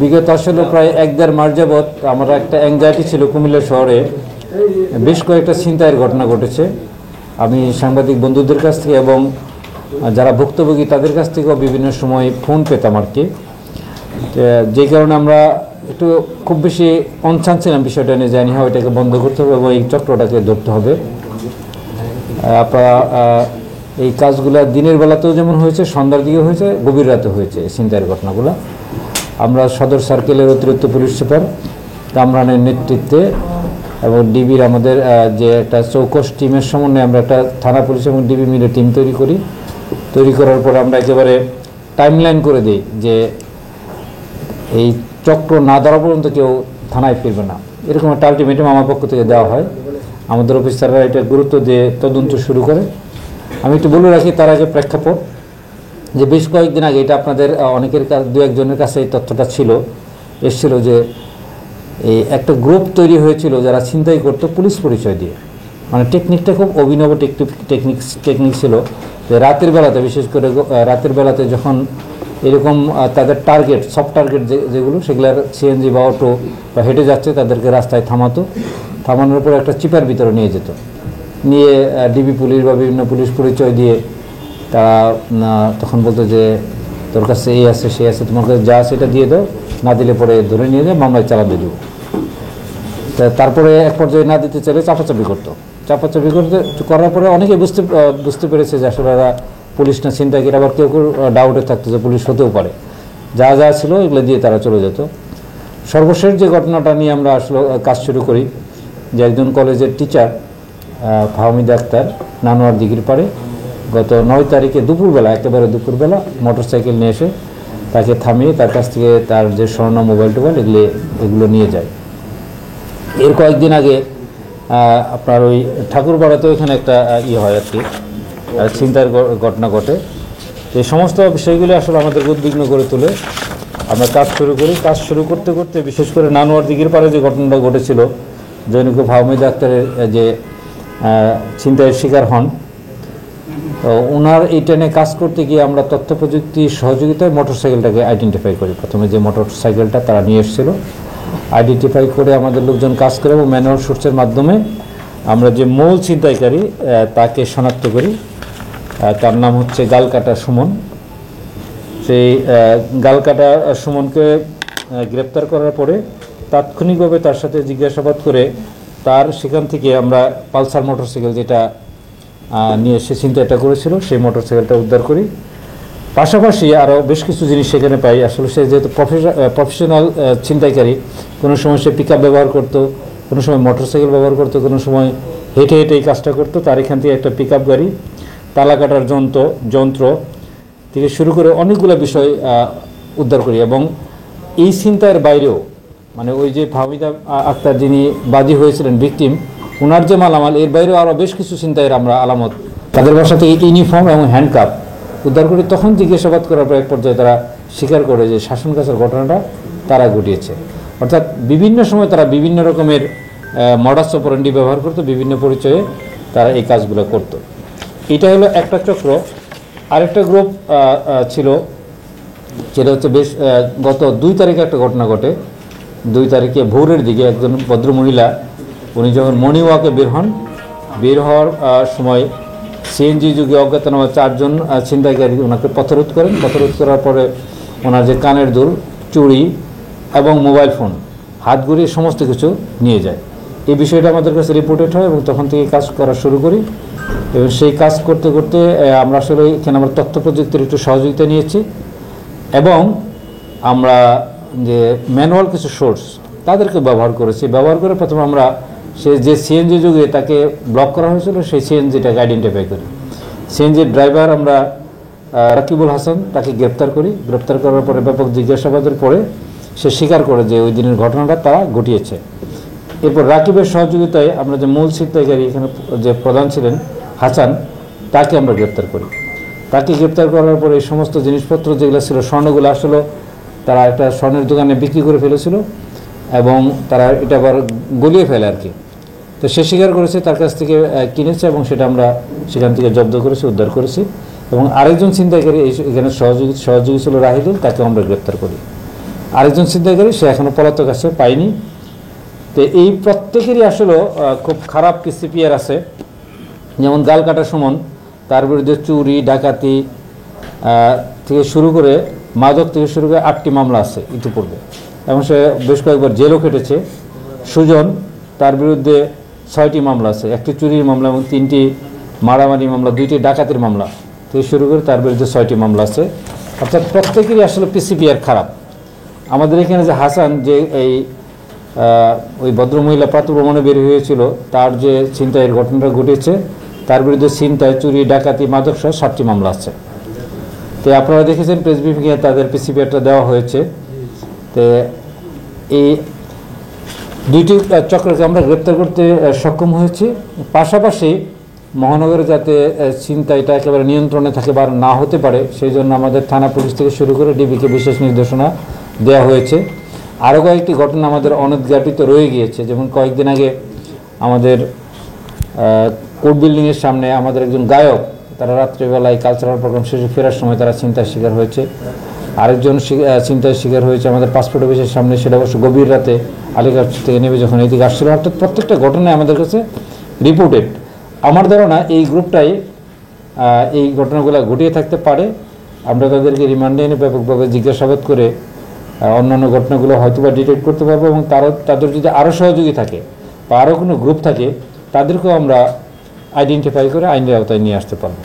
বিগত আসলে প্রায় 1-1.5 মাস যাবৎ আমার একটা অ্যাংজাইটি ছিল। কুমিল্লা শহরে বেশ কয়েকটা ছিনতাইয়ের ঘটনা ঘটেছে। আমি সাংবাদিক বন্ধুদের কাছ থেকে এবং যারা ভুক্তভোগী তাদের কাছ থেকেও বিভিন্ন সময় ফোন পেতাম আর কি, যে কারণে আমরা একটু খুব বেশি কনসার্ন ছিলাম বিষয়টা নিয়ে, জানি হয় এটাকে বন্ধ করতে হবে এবং এই চক্রটাকে ধরতে হবে। আপনারা এই কাজগুলো দিনের বেলাতেও যেমন হয়েছে, সন্ধ্যার দিকে হয়েছে, গভীর রাতে হয়েছে ছিনতাইয়ের ঘটনাগুলো। আমরা সদর সার্কেলের অতিরিক্ত পুলিশ সুপার কামরানের নেতৃত্বে এবং ডিবির আমাদের যে একটা চৌকস টিমের সমন্বয়ে আমরা একটা থানা পুলিশ এবং ডিবি মিলে টিম তৈরি করার পরে আমরা একেবারে টাইমলাইন করে দিই যে এই চক্র না ধরা পর্যন্ত কেউ থানায় ফিরবে না, এরকম একটা আলটিমেটাম আমার পক্ষ থেকে দেওয়া হয়। আমাদের অফিসাররা এটা গুরুত্ব দিয়ে তদন্ত শুরু করে। আমি একটু বলে রাখি তার আগে প্রেক্ষাপট, যে বেশ কয়েকদিন আগে এটা আপনাদের অনেকের দু একজনের কাছে এই তথ্যটা এসেছিল যে এই একটা গ্রুপ তৈরি হয়েছিল যারা ছিনতাই করতো পুলিশ পরিচয় দিয়ে। মানে টেকনিকটা খুব অভিনব টেকনিক ছিল, যে রাতের বেলাতে, বিশেষ করে রাতের বেলাতে যখন এরকম তাদের টার্গেট, সফট টার্গেট যেগুলো, সেগুলোর সিএনজি বা অটো বা হেঁটে যাচ্ছে তাদেরকে রাস্তায় থামানোর পরে একটা চিপার ভিতরে নিয়ে যেত, নিয়ে ডিবি পুলিশ বা বিভিন্ন পুলিশ পরিচয় দিয়ে তারা তখন বলতো যে তোর কাছে এই আছে সে আছে, তোমার কাছে যা সেটা দিয়ে দাও, না দিলে পরে ধরে নিয়ে যায় মামলায় চালাতে দেবো। তারপরে এক পর্যায়ে না দিতে চাইলে চাপাচাপি করার পরে অনেকে বুঝতে পেরেছে যে আসলে এরা পুলিশ না ছিনতাইকারী। আবার কেউ ডাউটে থাকতো যে পুলিশ হতেও পারে, যা ছিল এগুলো দিয়ে তারা চলে যেত। সর্বশেষ যে ঘটনাটা নিয়ে আমরা আসলে কাজ শুরু করি, যে একজন কলেজের টিচার ফাহমিদা আক্তার নানোয়ার দিঘির পাড়ে গত 9 তারিখে একেবারে দুপুরবেলা মোটরসাইকেল নিয়ে এসে তাকে থামিয়ে তার কাছ থেকে তার যে স্বর্ণ মোবাইল এগুলো নিয়ে যায়। এর কয়েকদিন আগে আপনার ওই ঠাকুরপাড়াতেও এখানে একটা হয় আর কি, ছিনতাইয়ের ঘটনা ঘটে। এই সমস্ত বিষয়গুলি আসলে আমাদেরকে উদ্বিগ্ন করে তোলে। আমরা কাজ শুরু করি। কাজ শুরু করতে করতে বিশেষ করে নানোয়ার দিঘির পাড়ে যে ঘটনাটা ঘটেছিল, জৈনিক ফাহমিদা আক্তারের যে ছিনতাইয়ের শিকার হন, তো ওনার এইটা নিয়ে কাজ করতে গিয়ে আমরা তথ্য প্রযুক্তি সহযোগিতায় মোটরসাইকেলটাকে আইডেন্টিফাই করি। প্রথমে যে মোটরসাইকেলটা তারা নিয়ে এসেছিল আইডেন্টিফাই করে আমাদের লোকজন কাজ করে এবং ম্যানুয়াল সোর্সের মাধ্যমে আমরা যে মূল ছিনতাইকারী তাকে শনাক্ত করি। তার নাম হচ্ছে গালকাটা সুমন। সেই গালকাটা সুমনকে গ্রেপ্তার করার পরে তাৎক্ষণিকভাবে তার সাথে জিজ্ঞাসাবাদ করে সেখান থেকে আমরা পালসার মোটরসাইকেল যেটা নিয়ে সে ছিনতাইটা করেছিল সেই মোটরসাইকেলটা উদ্ধার করি। পাশাপাশি আরও বেশ কিছু জিনিস সেখানে পাই। আসলে সে যেহেতু প্রফেশনাল ছিনতাইকারী, কোনো সময় সে পিকআপ ব্যবহার করতো, কোনো সময় মোটরসাইকেল ব্যবহার করতো, কোনো সময় হেঁটে এই কাজটা করতো। তার এখান থেকে একটা পিকআপ গাড়ি, তালা কাটার যন্ত্র থেকে শুরু করে অনেকগুলো বিষয় উদ্ধার করি। এবং এই ছিনতাইয়ের বাইরেও, মানে ওই যে ফাহমিদা আক্তার যিনি বাদী হয়েছিলেন ভিকটিম, ওনার যে মালামাল, এর বাইরেও আরও বেশ কিছু ছিনতাইয়ের আমরা আলামত তাদের বাসা থেকে ইউনিফর্ম এবং হ্যান্ডকাপ উদ্ধার করি। তখন জিজ্ঞাসাবাদ করার পর এক পর্যায়ে তারা স্বীকার করে যে শাসন কাছের ঘটনাটা তারা ঘটিয়েছে। অর্থাৎ বিভিন্ন সময় তারা বিভিন্ন রকমের মডাস অপারেন্ডি ব্যবহার করতো, বিভিন্ন পরিচয়ে তারা এই কাজগুলো করত। এটা হলো একটা চক্র। আরেকটা গ্রুপ ছিল, সেটা হচ্ছে গত 2 তারিখে একটা ঘটনা ঘটে। 2 তারিখে ভোরের দিকে একজন ভদ্রমহিলা, উনি যখন মর্নিং ওয়াকে বের হওয়ার সময় সিএনজি যুগে অজ্ঞাতনামা 4 জন ছিনতাইকারী ওনাকে পথরোধ করেন। পথরোধ করার পরে ওনার যে কানের দুল, চুড়ি এবং মোবাইল ফোন, হাতঘড়ি সমস্ত কিছু নিয়ে যায়। এই বিষয়টা আমাদের কাছে রিপোর্টেড হয় এবং তখন থেকে কাজ করা শুরু করি। এবং সেই কাজ করতে করতে আমরা আসলে এখানে আমরা তথ্য প্রযুক্তির একটু সহযোগিতা নিয়েছি এবং আমরা যে ম্যানুয়াল কিছু সোর্স তাদেরকে ব্যবহার করেছি। ব্যবহার করে প্রথমে আমরা যে সিএনজি যুগে তাকে ব্লক করা হয়েছিল সেই সিএনজিটাকে আইডেন্টিফাই করি। সিএনজির ড্রাইভার আমরা রাকিবুল হাসান, তাকে গ্রেপ্তার করি। গ্রেপ্তার করার পরে ব্যাপক জিজ্ঞাসাবাদের পরে সে স্বীকার করে যে ওই দিনের ঘটনাটা তারা ঘটিয়েছে। এরপর রাকিবের সহযোগিতায় আমরা যে মূল ছিনতাইকারী এখানে যে প্রধান ছিলেন হাসান, তাকে আমরা গ্রেপ্তার করি। তাকে গ্রেপ্তার করার পরে এই সমস্ত জিনিসপত্র যেগুলো ছিল, স্বর্ণগুলো আসলে তারা একটা স্বর্ণের দোকানে বিক্রি করে ফেলেছিল এবং তারা এটা আবার গলিয়ে ফেলে আর কি। তো সে স্বীকার করেছে তার কাছ থেকে কিনেছে এবং সেটা আমরা সেখান থেকে জব্দ করেছি, উদ্ধার করেছি। এবং আরেকজন ছিনতাইকারী এখানে সহযোগী ছিল রাহিদুল, তাকে আমরা গ্রেপ্তার করি। আরেকজন ছিনতাইকারী সে এখনো পলাতক আছে, পাইনি। তো এই প্রত্যেকেরই আসলে খুব খারাপ পিসিপিআর আছে। যেমন গালকাটা সুমন, তার বিরুদ্ধে চুরি, ডাকাতি থেকে শুরু করে মাদক থেকে শুরু করে 8টি মামলা আছে ইতিপূর্বে, এবং সে বেশ কয়েকবার জেলও কেটেছে। সুজন, তার বিরুদ্ধে 6টি মামলা আছে, 1টি চুরির মামলা এবং 3টি মারামারি মামলা, 2টি ডাকাতির মামলা থেকে শুরু করে তার বিরুদ্ধে 6টি মামলা আছে। অর্থাৎ প্রত্যেকেরই আসলে পিসিপিআর খারাপ। আমাদের এখানে যে হাসান, যে এই ওই ভদ্রমহিলা প্রাতঃভ্রমণে বের হয়েছিল, তার যে ছিনতাইয়ের ঘটনাটা ঘটেছে, তার বিরুদ্ধে ছিনতাই, চুরি, ডাকাতি, মাদক সহ 7টি মামলা আছে। তো আপনারা দেখেছেন প্রেস ব্রিফিংয়ে তাদের পিসিপিআরটা দেওয়া হয়েছে। তো এই 2টি চক্রকে আমরা গ্রেপ্তার করতে সক্ষম হয়েছি। পাশাপাশি মহানগরে যাতে ছিনতাইটা একেবারে নিয়ন্ত্রণে থাকে বা না হতে পারে, সেই জন্য আমাদের থানা পুলিশ থেকে শুরু করে ডিবিকে বিশেষ নির্দেশনা দেওয়া হয়েছে। আরও কয়েকটি ঘটনা আমাদের অনুদ্ঘাটিত রয়ে গিয়েছে। যেমন কয়েকদিন আগে আমাদের কোর্ট বিল্ডিংয়ের সামনে আমাদের একজন গায়ক, তারা রাত্রিবেলায় কালচারাল প্রোগ্রাম শেষে ফেরার সময় তারা ছিনতাইয়ের শিকার হয়েছে। আরেকজন ছিনতাইয়ের শিকার হয়েছে আমাদের পাসপোর্ট অফিসের সামনে, সেটা অবশ্য গভীর রাতে আলিগড় থেকে নেমে যখন এদিকে আসছিল। অর্থাৎ প্রত্যেকটা ঘটনায় আমাদের কাছে রিপোর্টেড। আমার ধারণা এই গ্রুপটাই এই ঘটনাগুলো ঘটিয়ে থাকতে পারে। আমরা তাদেরকে রিমান্ডে এনে ব্যাপকভাবে জিজ্ঞাসাবাদ করে অন্যান্য ঘটনাগুলো হয়তোবা ডিটেক্ট করতে পারবো, এবং তাদের যদি আরও সহযোগী থাকে বা আরও কোনো গ্রুপ থাকে, তাদেরকেও আমরা আইডেন্টিফাই করে আইনের আওতায় নিয়ে আসতে পারবো।